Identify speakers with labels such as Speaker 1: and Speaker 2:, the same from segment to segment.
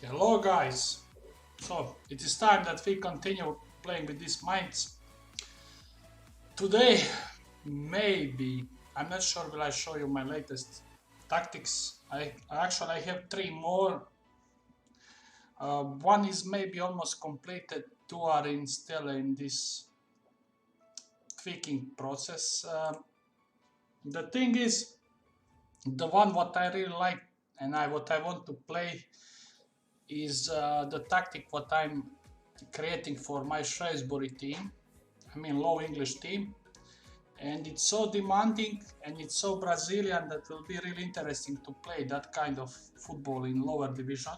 Speaker 1: Hello guys! So it is time that we continue playing with these minds. Today, maybe, I'm not sure will I show you my latest tactics. I have three more. One is maybe almost completed, two are still in this tweaking process. The thing is, the one what I really like and what I want to play is the tactic what I'm creating for my Shrewsbury team. I mean low English team, and it's so demanding and it's so Brazilian that will be really interesting to play that kind of football in lower division.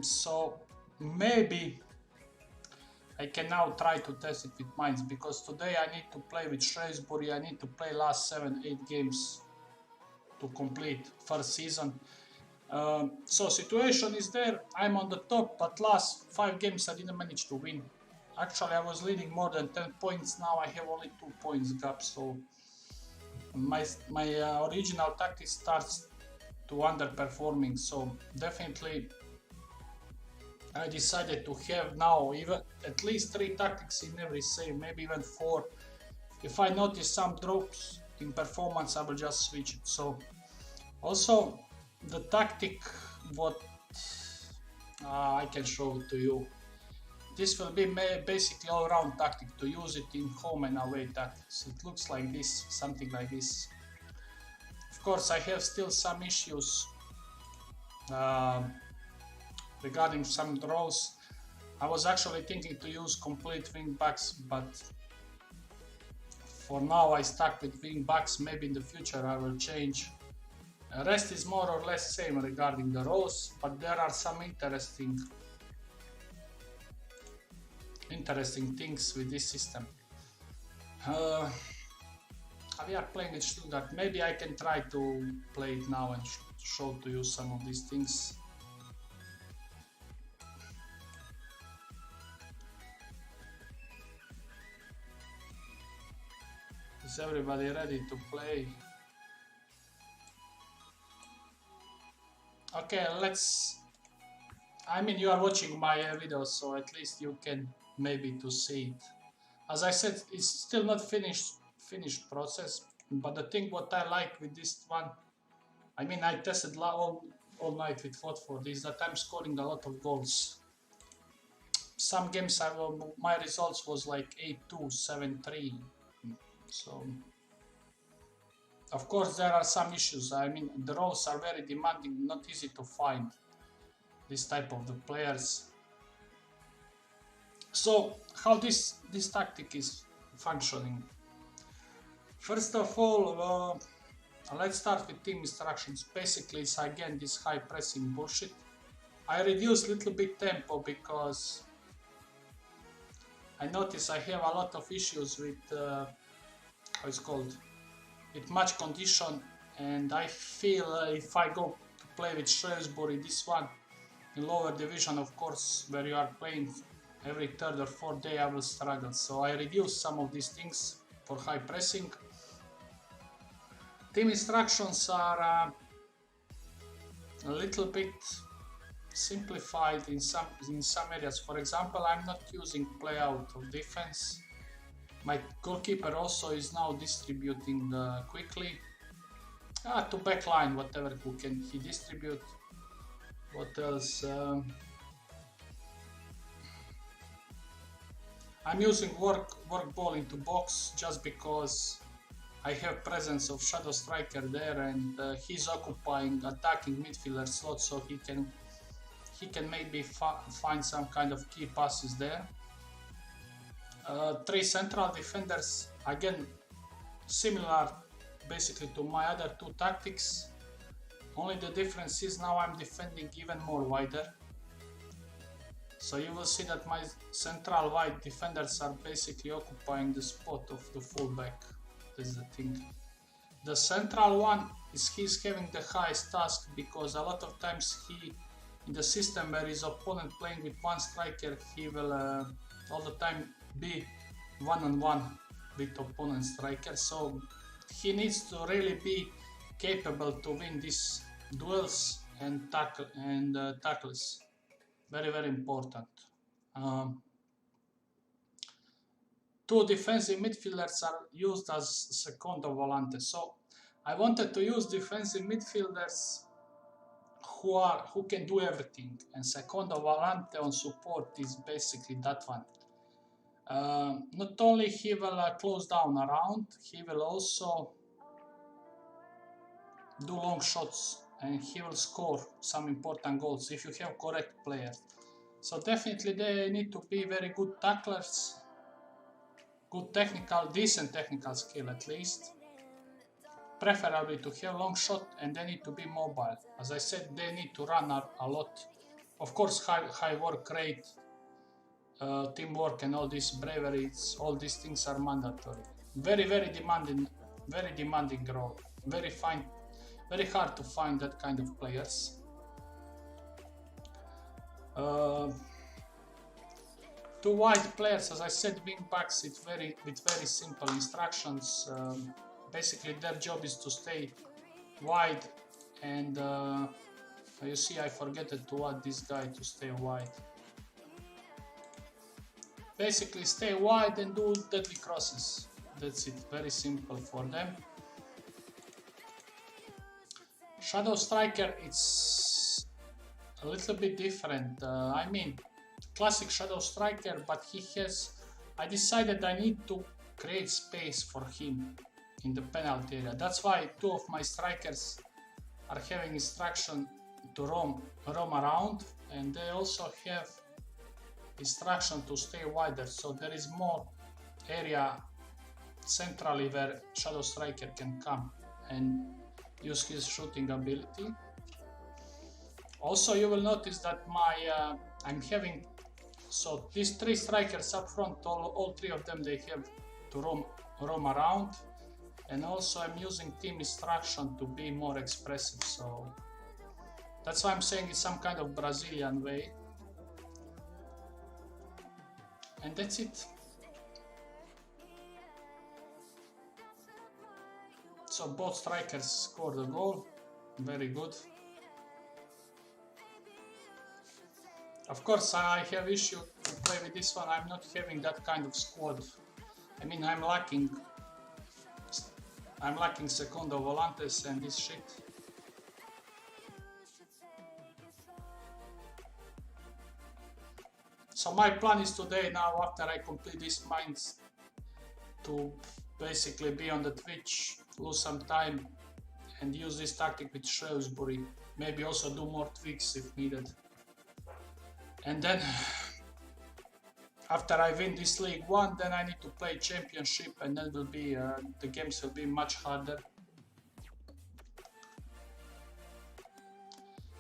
Speaker 1: So maybe I can now try to test it with mines, because today I need to play with Shrewsbury. I need to play last 7-8 games to complete first season. So situation is there, I'm on the top, but last 5 games I didn't manage to win. Actually, I was leading more than 10 points, now I have only 2 points gap, so my original tactic starts to underperforming, so definitely I decided to have now even at least 3 tactics in every save, maybe even 4. If I notice some drops in performance, I will just switch it. So also the tactic what I can show it to you. This will be basically all-round tactic to use it in home and away tactics. It looks like this, something like this. Of course, I have still some issues regarding some draws. I was actually thinking to use complete wing backs, but for now I stuck with wing backs. Maybe in the future I will change. Rest is more or less same regarding the roles, but there are some interesting things with this system. We are playing with Stuttgart. Maybe I can try to play it now and show to you some of these things. Is everybody ready to play? Okay, I mean, you are watching my videos, so at least you can maybe to see it. As I said, it's still not finished process, but the thing what I like with this one, I mean, I tested all night with Watford, is that I'm scoring a lot of goals. Some games my results was like 8-2, 7-3. So of course there are some issues. I mean, the roles are very demanding, not easy to find this type of the players. So how this tactic is functioning? First of all, let's start with team instructions. Basically, it's again this high pressing bullshit. I reduce little bit tempo because I notice I have a lot of issues with how it's called, with match condition, and I feel if I go to play with Shrewsbury, this one in lower division, of course, where you are playing every third or fourth day, I will struggle. So I reduce some of these things for high pressing. Team instructions are a little bit simplified in some areas. For example, I'm not using play out of defense. My goalkeeper also is now distributing quickly to backline, whatever who can he distribute. What else? I'm using work ball into box just because I have presence of shadow striker there, and he's occupying attacking midfielder slot, so he can maybe find some kind of key passes there. 3 central defenders, again similar basically to my other 2 tactics, only the difference is now I'm defending even more wider. So you will see that my central wide defenders are basically occupying the spot of the fullback. That's the thing. The central one he's having the highest task, because a lot of times in the system where his opponent playing with one striker, he will all the time be one-on-one with opponent striker. So he needs to really be capable to win these duels and tackles. Very, very important. Um, Two defensive midfielders are used as secondo volante. So I wanted to use defensive midfielders who can do everything, and secondo volante on support is basically that one. Not only he will close down around, he will also do long shots, and he will score some important goals if you have correct players. So definitely they need to be very good tacklers, good technical, decent technical skill at least. Preferably to have long shot, and they need to be mobile. As I said, they need to run a lot. Of course, high work rate, teamwork, and all this bravery. All these things are mandatory. Very, very demanding role. Very hard to find that kind of players. Two wide players, as I said, wing backs with very simple instructions. Basically, their job is to stay wide, and you see, I forgot to add this guy to stay wide. Basically, stay wide and do deadly crosses. That's it. Very simple for them. Shadow striker, it's a little bit different. I mean, classic shadow striker, but I decided I need to create space for him in the penalty area. That's why two of my strikers are having instruction to roam around, and they also have instruction to stay wider, so there is more area centrally where shadow striker can come and use his shooting ability. Also, you will notice that I'm having, so these three strikers up front, all three of them, they have to roam around, and also I'm using team instruction to be more expressive, so that's why I'm saying it's some kind of Brazilian way. And that's it. So both strikers scored a goal. Very good. Of course, I have issue to play with this one. I'm not having that kind of squad. I mean, I'm lacking secondo volantes and this shit. So my plan is today, now after I complete these mines, to basically be on the Twitch, lose some time, and use this tactic with Shrewsbury. Maybe also do more tweaks if needed. And then, after I win this League 1, then I need to play Championship, and then will be the games will be much harder.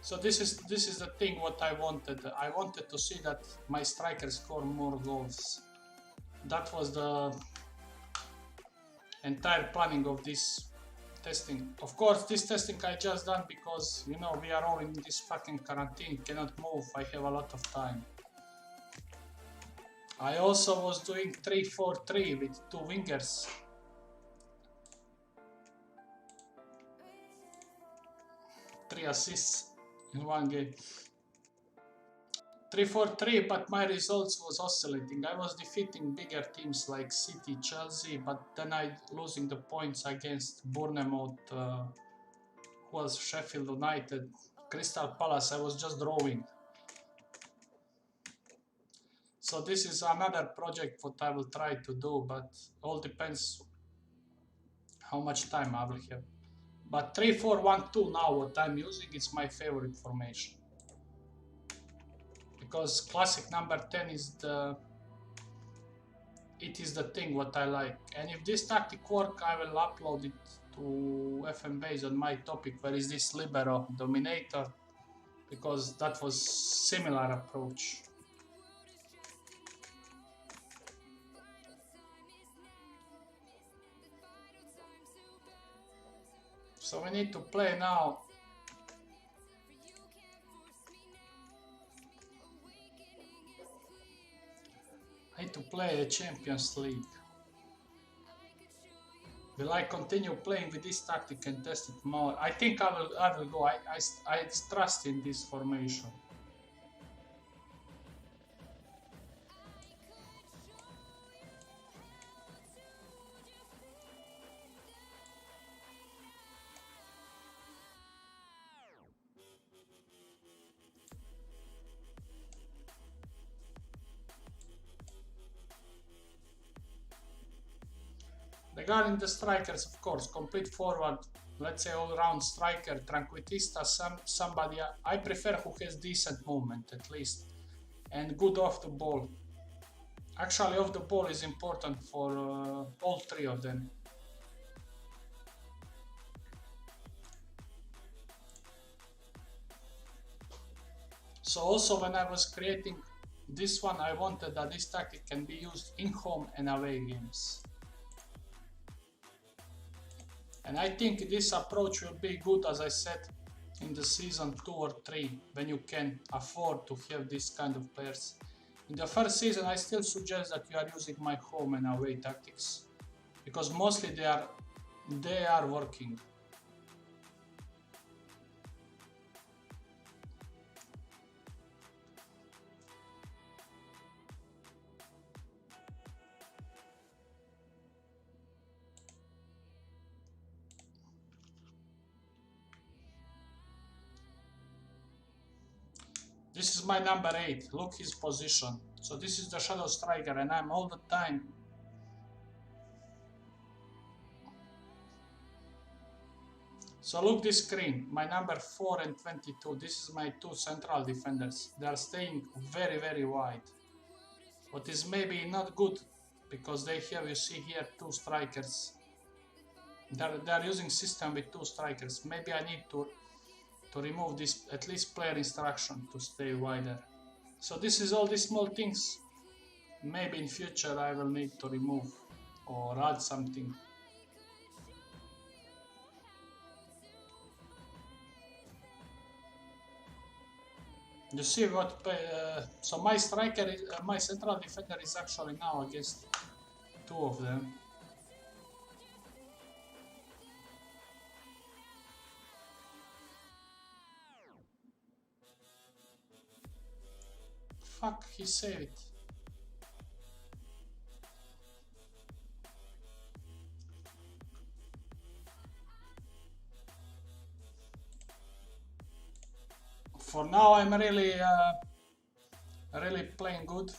Speaker 1: So this is the thing what I wanted. I wanted to see that my strikers score more goals. That was the entire planning of this testing. Of course, this testing I just done because, you know, we are all in this fucking quarantine, cannot move, I have a lot of time. I also was doing 3-4-3 with two wingers. Three assists in one game. 3-4-3, but my results was oscillating. I was defeating bigger teams like City, Chelsea, but then I losing the points against Bournemouth, who was Sheffield United, Crystal Palace. I was just drawing. So this is another project what I will try to do, but all depends how much time I will have. But 3-4-1-2 now what I'm using, it's my favorite formation. Because classic number 10 is the thing what I like. And if this tactic work, I will upload it to FMBase on my topic, where is this Libero Dominator, because that was similar approach. So we need to play now. I need to play a Champions League Will I continue playing with this tactic and test it more? I think I will go. I trust in this formation. Regarding the strikers, of course, complete forward, let's say all-round striker, Tranquillista, somebody I prefer who has decent movement at least, and good off the ball. Actually, off the ball is important for all three of them. So also when I was creating this one, I wanted that this tactic can be used in home and away games. And I think this approach will be good, as I said, in the season 2 or 3, when you can afford to have this kind of players. In the first season, I still suggest that you are using my home and away tactics, because mostly they are working. This is my number 8, look his position. So this is the shadow striker, and I'm all the time so look this screen, my number 4 and 22, this is my 2 central defenders. They are staying very, very wide. What is maybe not good, because they have, you see here, 2 strikers. They are using system with 2 strikers. Maybe I need to remove this, at least player instruction, to stay wider. So this is all these small things. Maybe in future I will need to remove or add something. You see what? So my striker, my central defender is actually now against 2 of them. Fuck, he saved it. For now, I'm really playing good.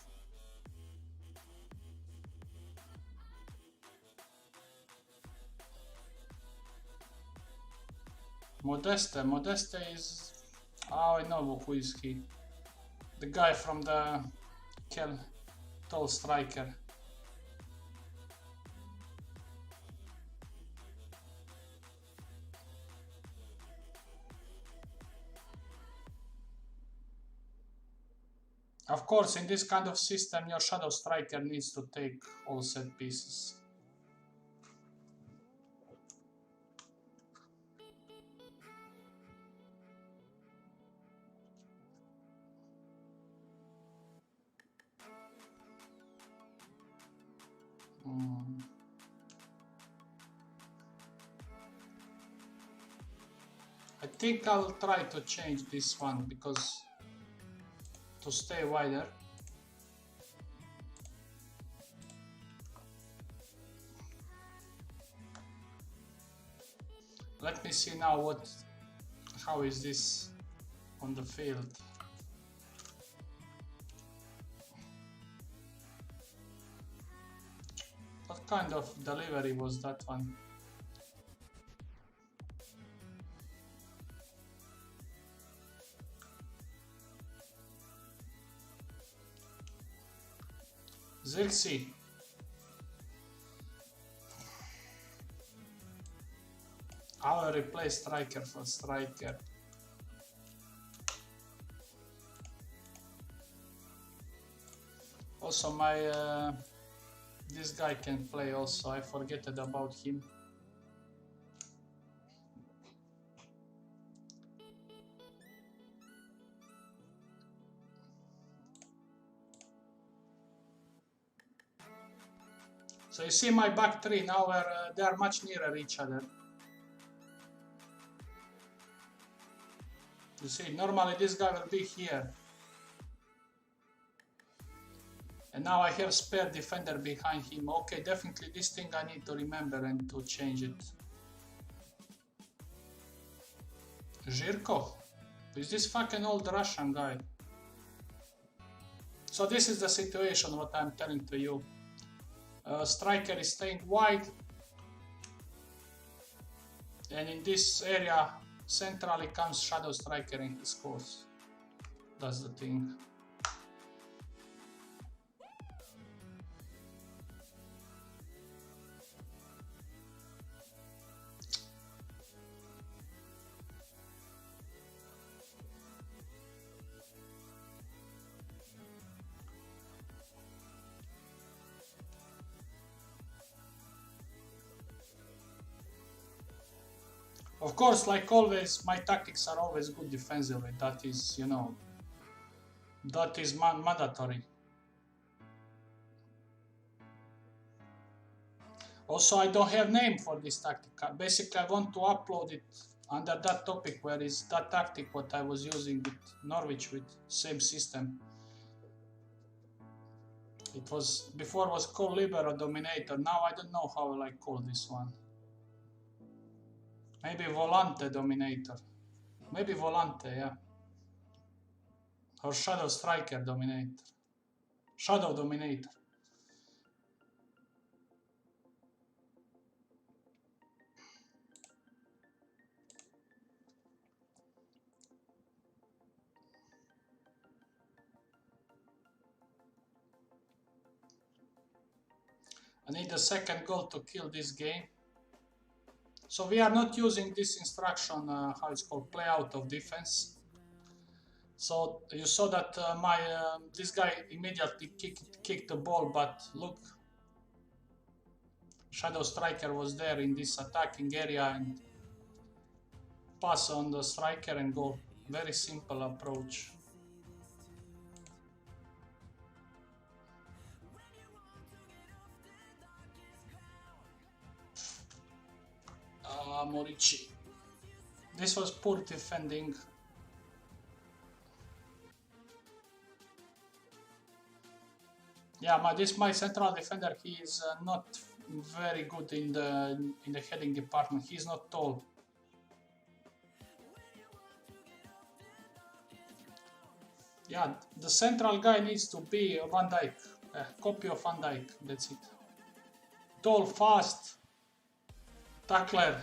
Speaker 1: Modeste is... Oh, I know who is he. The guy from the tall striker. Of course, in this kind of system, your shadow striker needs to take all set pieces. I think I'll try to change this one, because to stay wider. Let me see now how is this on the field. What kind of delivery was that one? Zirksi. I will replace striker for striker. Also my this guy can play also, I forgetted about him. So you see my back three now where they are much nearer each other. You see, normally this guy will be here. And now I have spare defender behind him. Okay, definitely this thing I need to remember and to change it. Zhirkov? Is this fucking old Russian guy? So this is the situation what I'm telling to you. Striker is staying wide. And in this area, centrally comes Shadow Striker in his course. That's the thing. Of course, like always, my tactics are always good defensively. That is, you know, that is mandatory. Also, I don't have name for this tactic. Basically, I want to upload it under that topic where is that tactic what I was using with Norwich with same system. It was before was called Libero Dominator. Now I don't know how I call this one. Maybe Volante Dominator. Maybe Volante, yeah. Or Shadow Striker Dominator. Shadow Dominator. I need a second goal to kill this game. So we are not using this instruction, how it's called, play out of defense. So you saw that this guy immediately kicked the ball, but look, Shadow Striker was there in this attacking area and pass on the striker and goal. Very simple approach. Morici. This was poor defending. Yeah, my central defender, he is not very good in the heading department. He's not tall. Yeah, the central guy needs to be Van Dijk, a copy of Van Dijk. That's it. Tall, fast, tackler.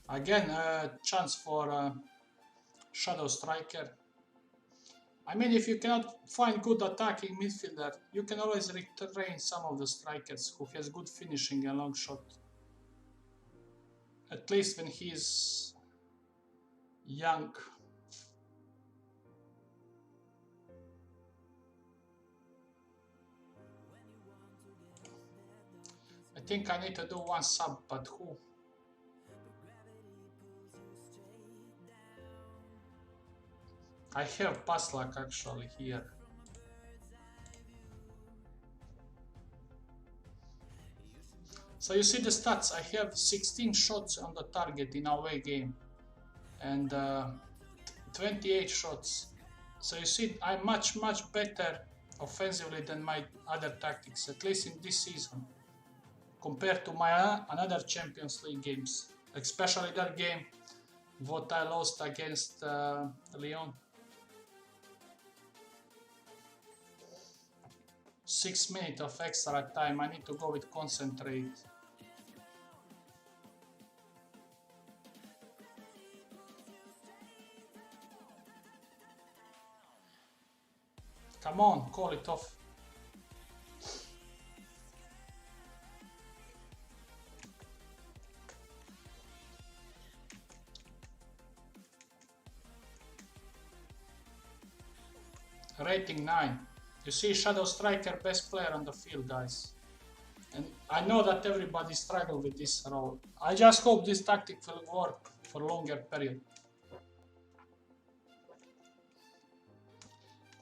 Speaker 1: Again, a chance for Shadow Striker. I mean, if you cannot find good attacking midfielder, you can always retrain some of the strikers who has good finishing and long shot. At least when he is young. I think I need to do one sub, but who? I have pass luck actually here. So you see the stats, I have 16 shots on the target in away game and 28 shots. So you see I'm much better offensively than my other tactics, at least in this season, compared to my another Champions League games, especially that game what I lost against Lyon. 6 minutes of extra time. I need to go with concentrate. Come on, call it off. Rating 9. You see, Shadow Striker, best player on the field, guys. And I know that everybody struggle with this role. I just hope this tactic will work for a longer period.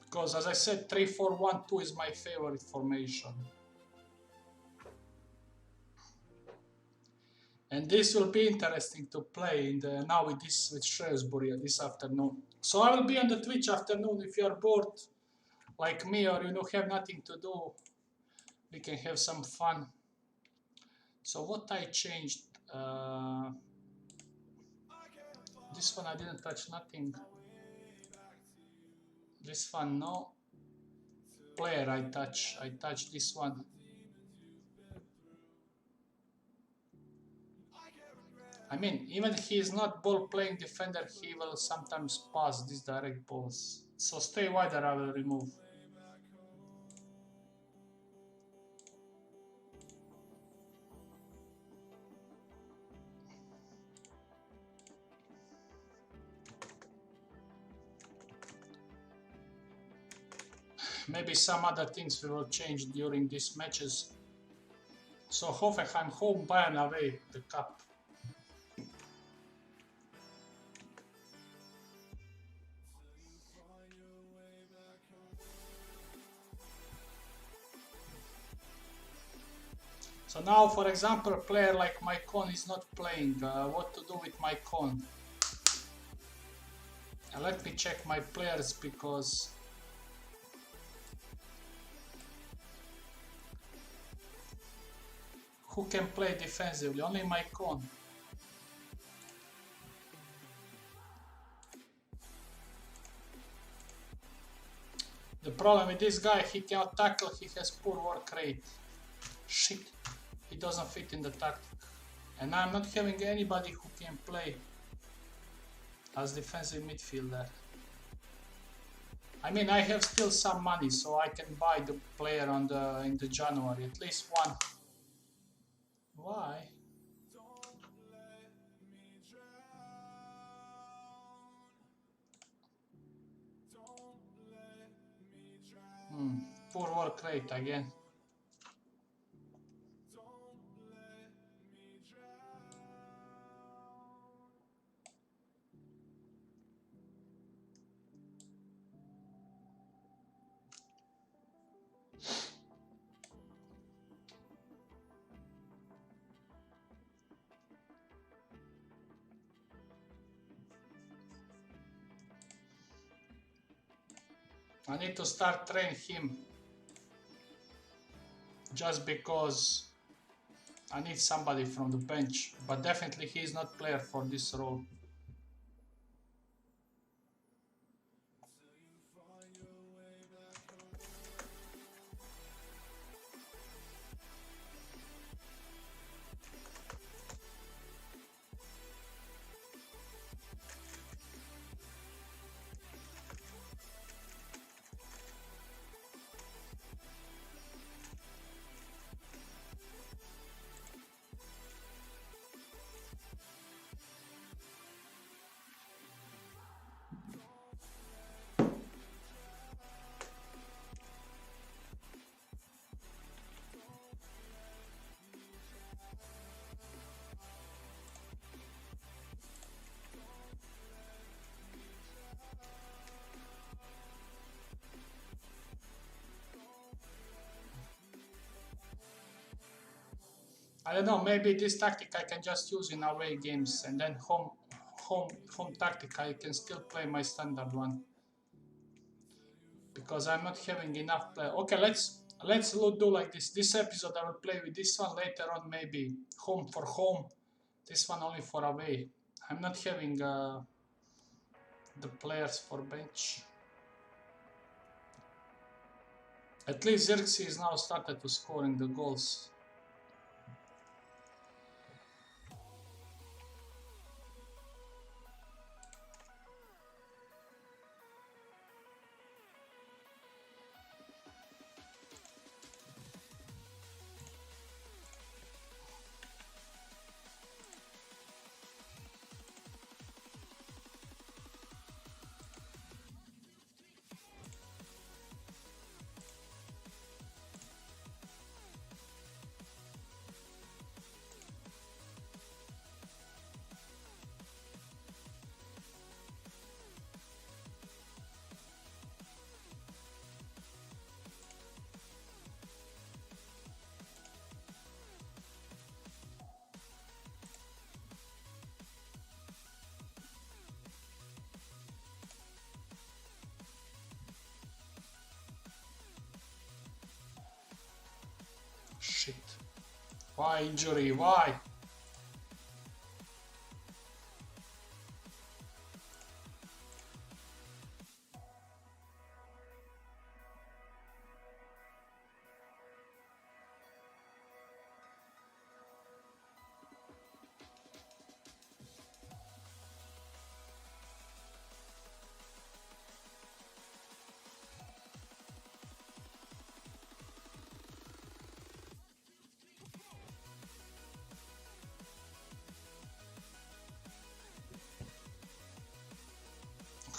Speaker 1: Because as I said, 3-4-1-2 is my favorite formation. And this will be interesting to play in the, now with Shrewsbury this afternoon. So I will be on the Twitch afternoon. If you are bored like me or you don't have nothing to do, we can have some fun. So what I changed, this one I didn't touch nothing. This one no. Player I touch this one. I mean, even he is not ball playing defender, he will sometimes pass these direct balls. So stay wider, I will remove. Maybe some other things we will change during these matches. So Hoffenheim home, Bayern away, the cup. So now, for example, a player like Maicon is not playing. What to do with Maicon? Let me check my players because who can play defensively? Only Maicon. The problem with this guy, he cannot tackle, he has poor work rate. Shit, he doesn't fit in the tactic. And I'm not having anybody who can play as defensive midfielder. I mean, I have still some money, so I can buy the player on in the January, at least one. Why? Poor work rate again. I need to start training him just because I need somebody from the bench, but definitely he is not player for this role. I don't know, maybe this tactic I can just use in away games, and then home tactic I can still play my standard one. Because I'm not having enough play. Okay, let's do like this. This episode I will play with this one, later on maybe home for home. This one only for away. I'm not having the players for bench. At least Xerxes is now started to scoring the goals. Why injury? Why?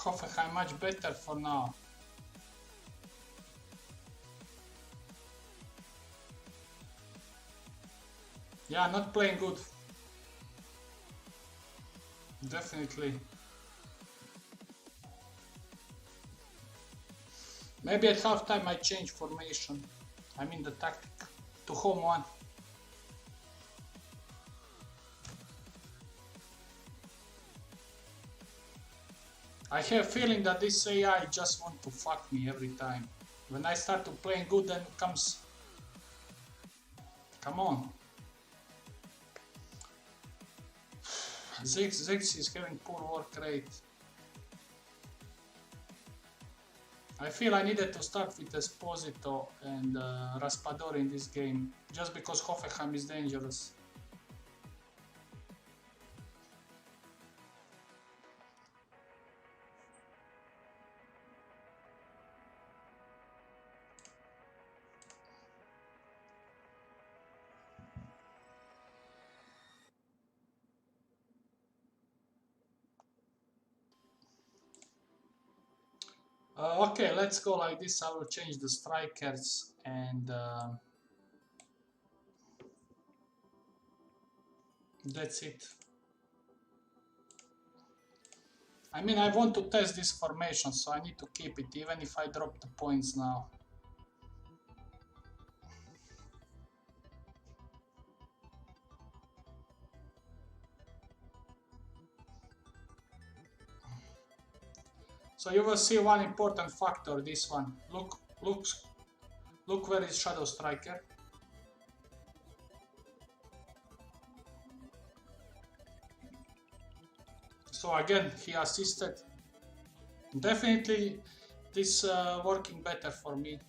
Speaker 1: Hoffenheim much better for now. Yeah, not playing good. Definitely. Maybe at halftime I change formation. I mean the tactic to home one. I have a feeling that this AI just want to fuck me every time. When I start to playing good, then it comes. Come on. Zix is having poor work rate. I feel I needed to start with Esposito and Raspadori in this game, just because Hoffenheim is dangerous. Okay, let's go like this. I will change the strikers and that's it. I mean, I want to test this formation, so I need to keep it, even if I drop the points now. So you will see one important factor, this one. Look where is Shadow Striker. So again, he assisted. Definitely this working better for me.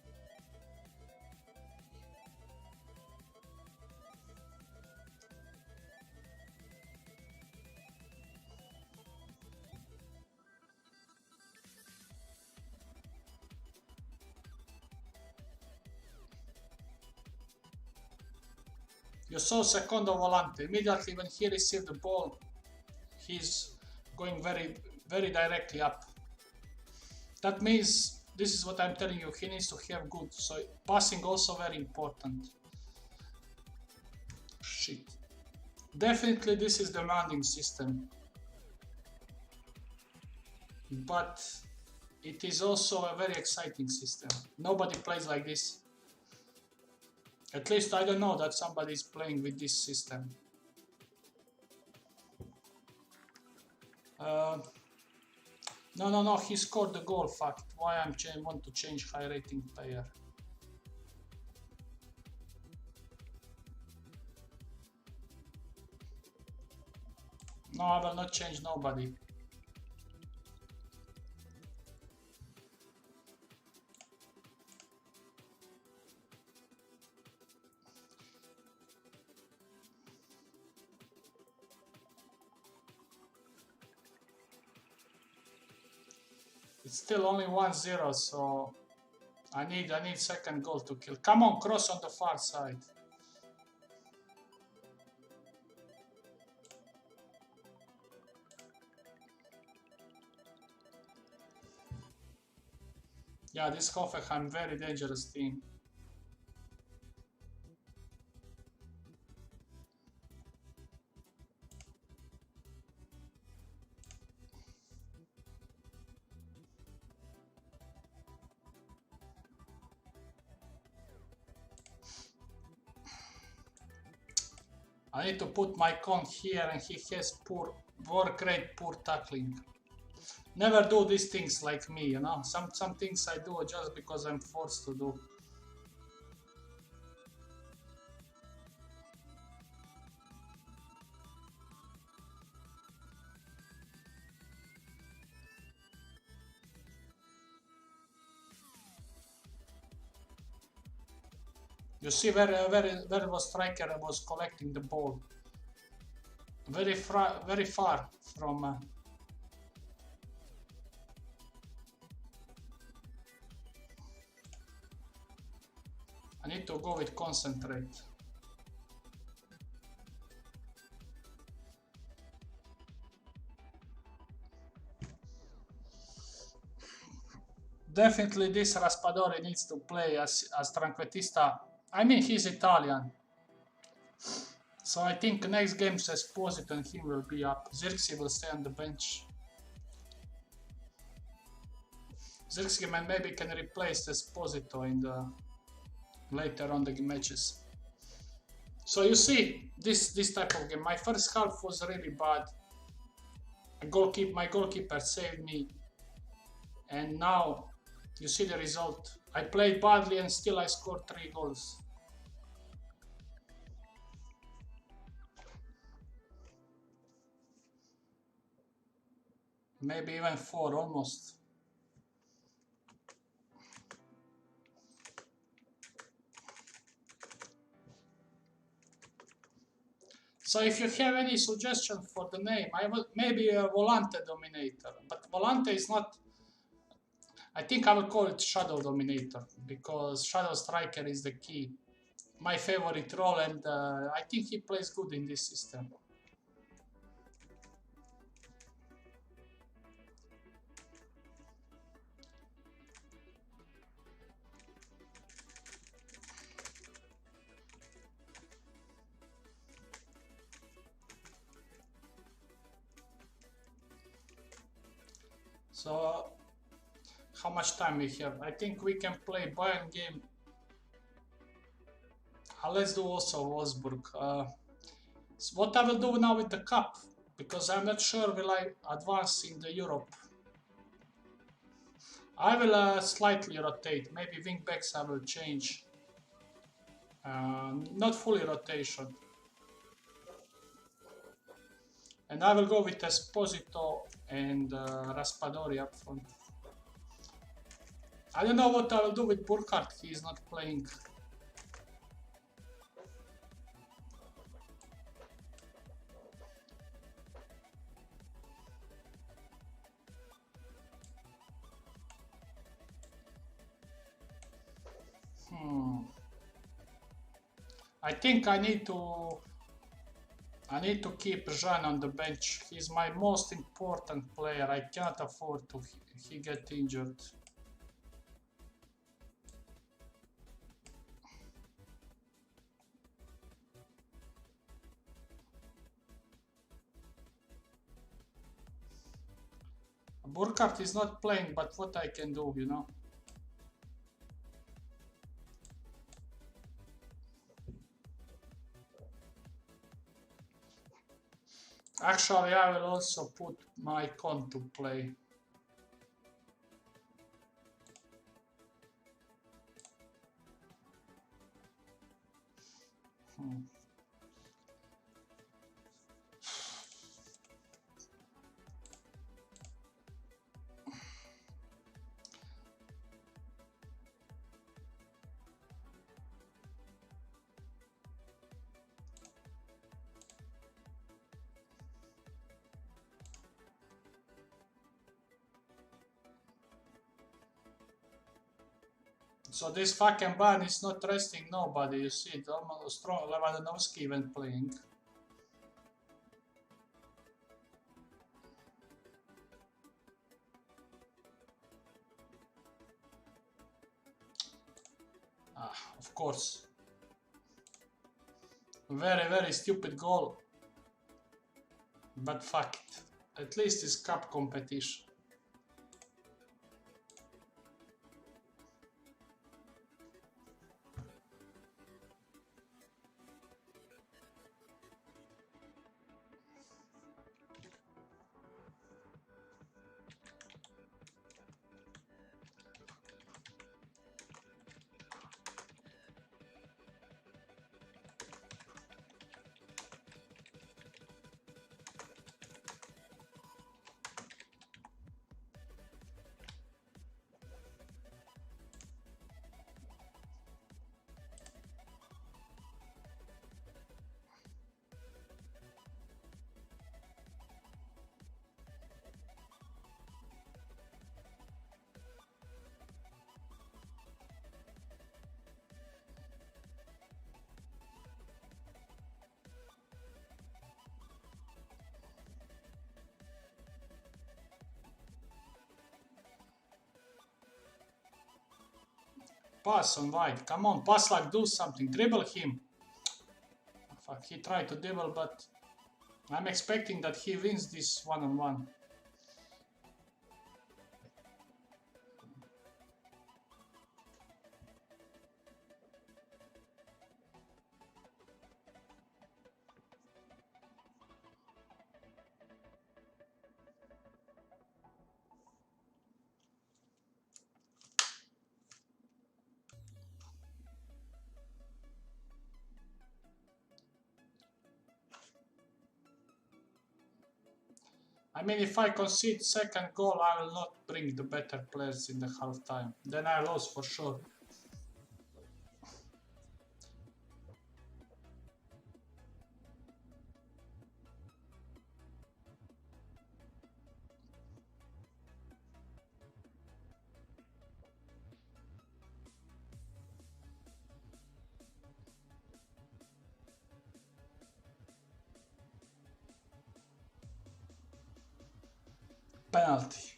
Speaker 1: You saw Secondo Volante. Immediately when he received the ball, he's going very, very directly up. That means, this is what I'm telling you, he needs to have good. So passing also very important. Shit. Definitely this is demanding system. But it is also a very exciting system. Nobody plays like this. At least I don't know that somebody is playing with this system. No, he scored the goal, fact. Why I want to change high rating player? No, I will not change nobody. It's still only 1-0, so I need second goal to kill. Come on, cross on the far side. Yeah, this Hoffenheim very dangerous team. I need to put my con here, and he has poor work rate, poor tackling. Never do these things like me, you know. Some things I do just because I'm forced to do. You see where was striker was collecting the ball. Very far from. I need to go with concentrate. Definitely this Raspadori needs to play as Tranquettista. I mean, he's Italian. So I think next game Esposito and him will be up. Zirkzee will stay on the bench. Zirkzee maybe can replace Esposito in the later on the matches. So you see this type of game. My first half was really bad. My goalkeeper saved me, and now you see the result. I played badly and still I scored 3 goals. Maybe even 4 almost. So if you have any suggestion for the name, I will maybe a Volante Dominator, but Volante is not. I think I will call it Shadow Dominator because Shadow Striker is the key. My favorite role, and I think he plays good in this system. So, how much time we have? I think we can play Bayern game. Let's do also Wolfsburg. So what I will do now with the cup, because I'm not sure will I advance in the Europe. I will slightly rotate. Maybe wing backs I will change. Not fully rotation. And I will go with Esposito and Raspadori up front. I don't know what I will do with Burkhardt. He is not playing. I think I need to keep Jean on the bench. He's my most important player. I can't afford to he get injured. Burkhardt is not playing, but what I can do, you know. Actually, I will also put my con to play. So this fucking ban is not resting nobody, you see it, almost strong Lewandowski even playing. Of course. Very, very stupid goal. But fuck it. At least it's cup competition. Pass on White. Come on, pass like do something. Dribble him. Fuck, he tried to dribble, but I'm expecting that he wins this one-on-one. I mean, if I concede second goal, I will not bring the better players in the half time. Then I lose for sure. Penalty.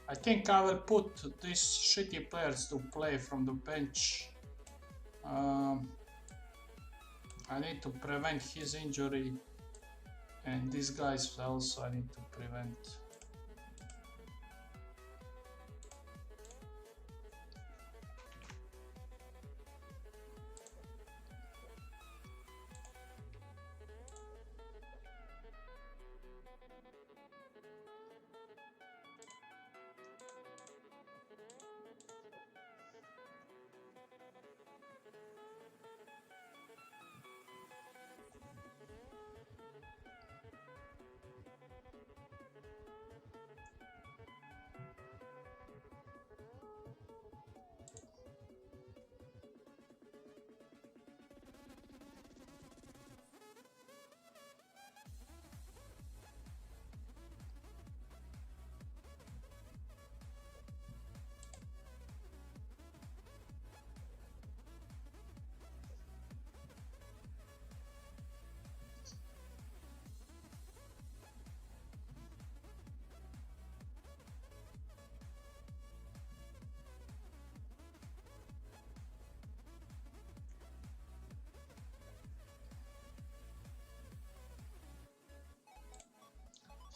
Speaker 1: I think I will put these shitty players to play from the bench. I need to prevent his injury, and these guys also I need to prevent.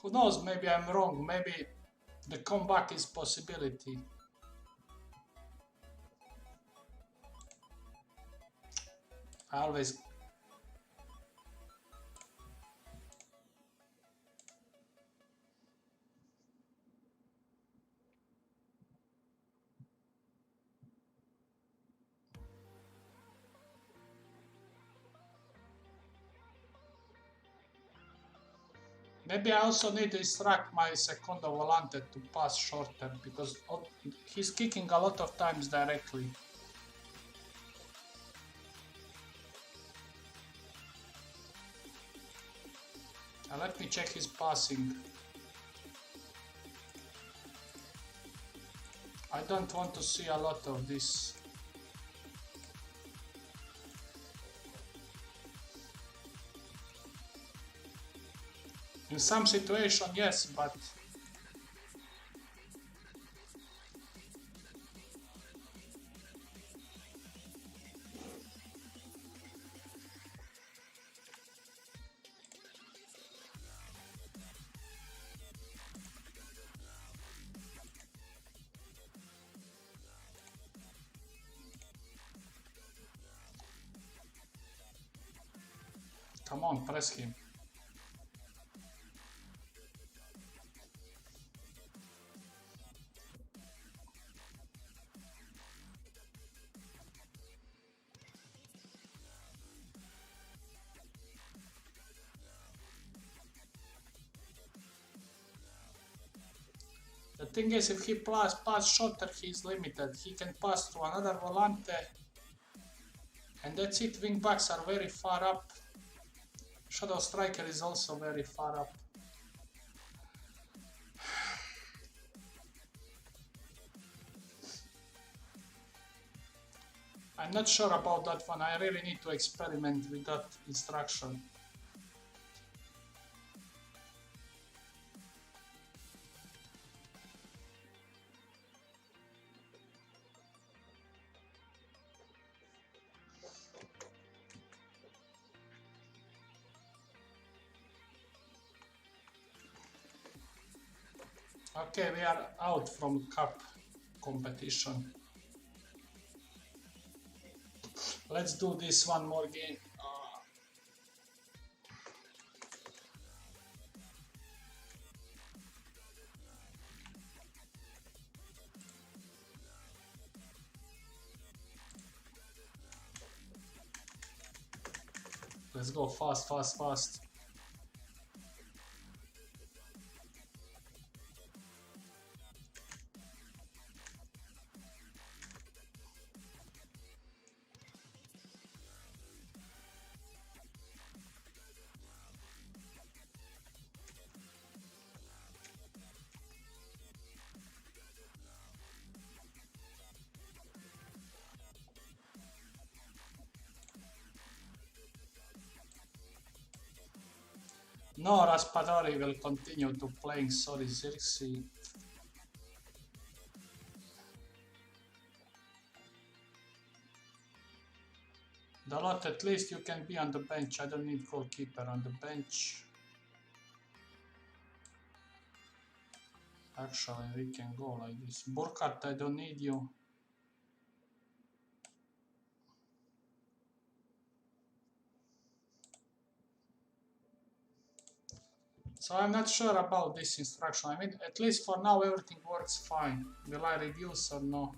Speaker 1: Who knows, maybe I'm wrong, maybe the comeback is possibility. I always... Maybe I also need to instruct my secondo volante to pass shorter, because he's kicking a lot of times directly. And let me check his passing. I don't want to see a lot of this. In some situation, yes, but Come on, press him. The thing is, if he pass shorter, he is limited. He can pass to another volante. And that's it, wing backs are very far up. Shadow striker is also very far up. I'm not sure about that one. I really need to experiment with that instruction. Okay, we are out from cup competition. Let's do this one more game. Let's go fast, fast, fast. No, Raspadori will continue to playing Sorry Xerxes. Dalot, at least you can be on the bench. I don't need goalkeeper on the bench. Actually, we can go like this. Burkhardt, I don't need you. So I'm not sure about this instruction. I mean, at least for now everything works fine. Will I reduce or no?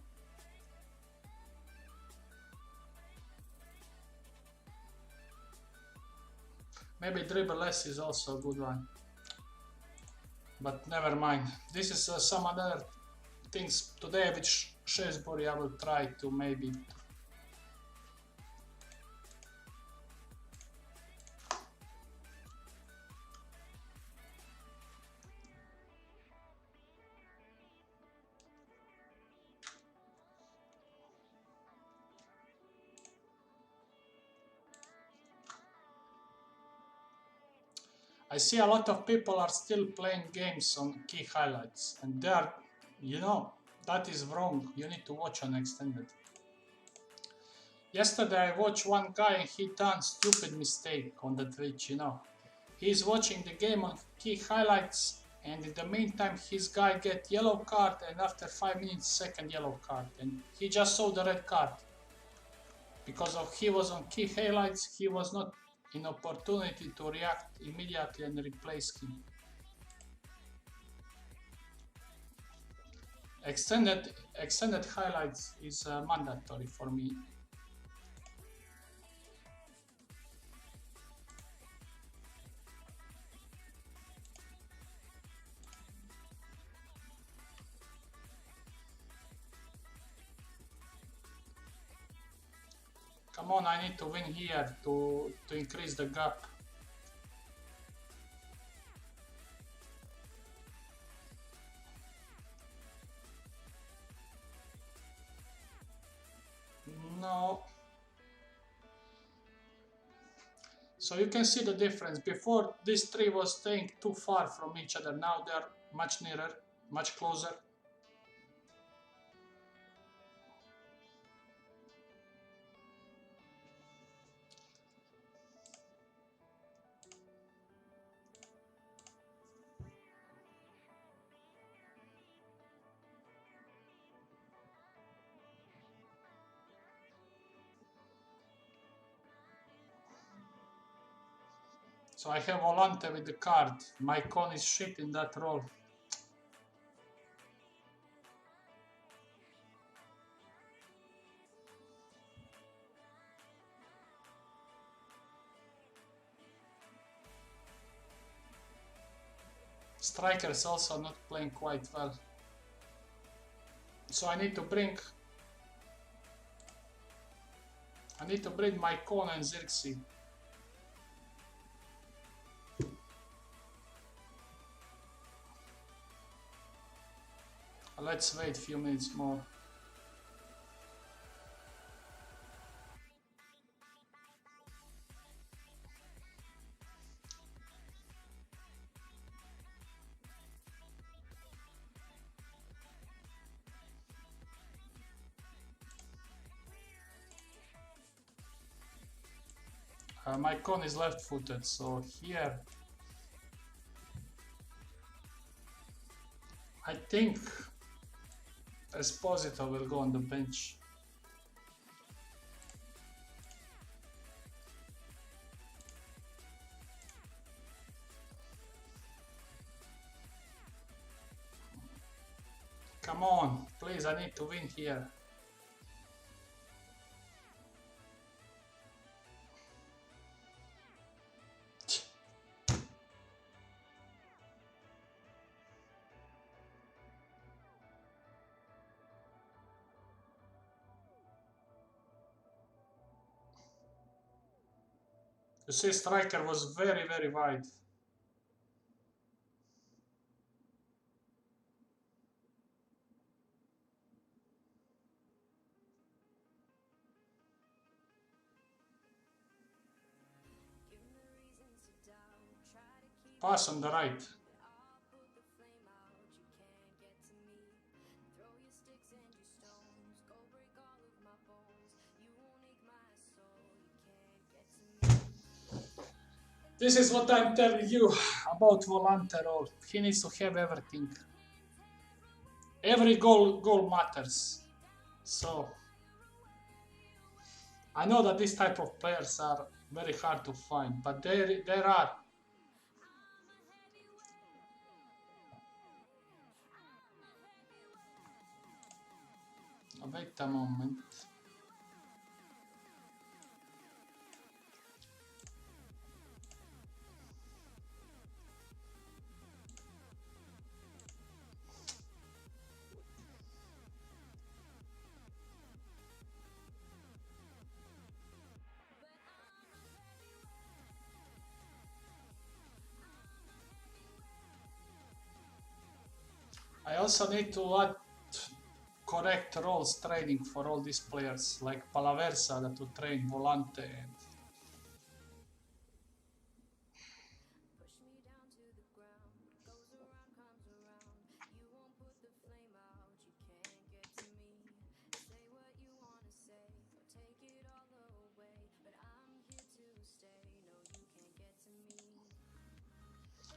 Speaker 1: Maybe dribble less is also a good one. But never mind. This is some other things today which Shrewsbury I will try to maybe. I see a lot of people are still playing games on key highlights, and they are, you know, that is wrong. You need to watch on extended. Yesterday I watched one guy and he done stupid mistake on the Twitch, you know. He's watching the game on key highlights, and in the meantime his guy get yellow card, and after 5 minutes second yellow card, and he just saw the red card. Because of he was on key highlights, he was not in opportunity to react immediately and replace him. Extended highlights is mandatory for me. Come on, I need to win here to increase the gap. No. So you can see the difference. Before, these three was staying too far from each other. Now they are much nearer, much closer. So I have Volante with the card. My con is shit in that role. Striker is also not playing quite well. So I need to bring my con and Xerxes. Let's wait a few minutes more. My con is left-footed, so here I think Esposito will go on the bench. Come on, please, I need to win here. You see, striker was very, very wide. Pass on the right. This is what I'm telling you about Volante role. He needs to have everything. Every goal matters. So I know that this type of players are very hard to find, but there are. Wait a moment. I also need to add correct roles training for all these players, like Palaversa that to train Volante. And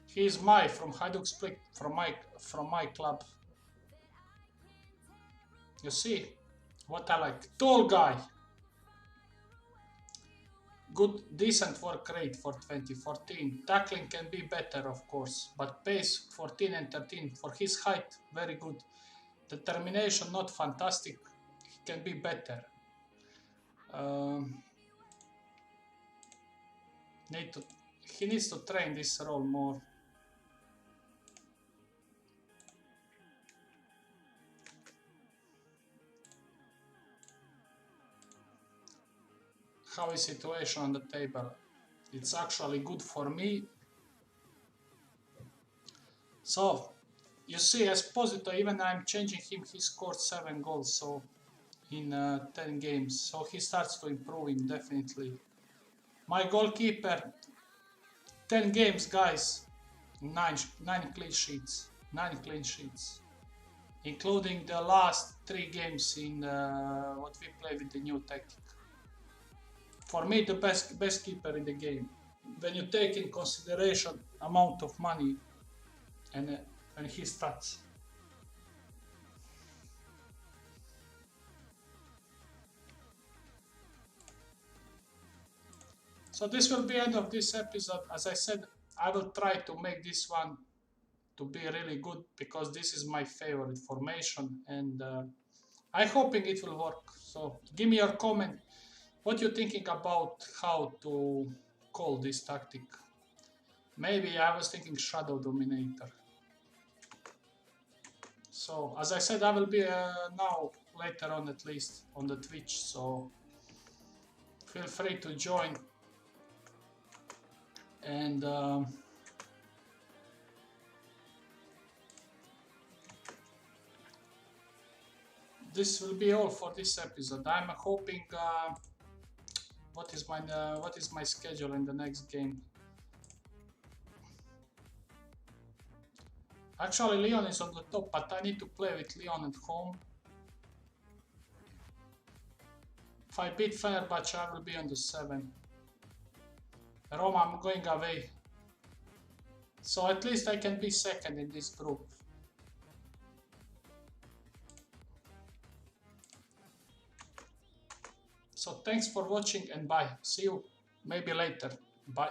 Speaker 1: he is my from Hajduk Split from my club. You see what I like? Tall guy. Good, decent work rate for 2014. Tackling can be better, of course, but pace 14 and 13 for his height, very good. Determination, not fantastic. He can be better. He needs to train this role more. How is situation on the table? It's actually good for me. So you see, Esposito, even I'm changing him, he scored 7 goals so in 10 games. So he starts to improving definitely. My goalkeeper, 10 games, guys, 9 clean sheets, 9 clean sheets, including the last 3 games in what we play with the new tactic. For me, the best keeper in the game. When you take in consideration amount of money and his stats. So this will be end of this episode. As I said, I will try to make this one to be really good because this is my favorite formation, and I'm hoping it will work. So give me your comment. What you're thinking about how to call this tactic? Maybe I was thinking Shadow Dominator. So as I said, I will be now later on at least on the Twitch. So feel free to join. And this will be all for this episode. I'm hoping. What is my schedule in the next game? Actually, Leon is on the top, but I need to play with Leon at home. If I beat Fenerbahce, I will be on the 7. Roma, I'm going away. So at least I can be second in this group. So thanks for watching and bye. See you maybe later. Bye.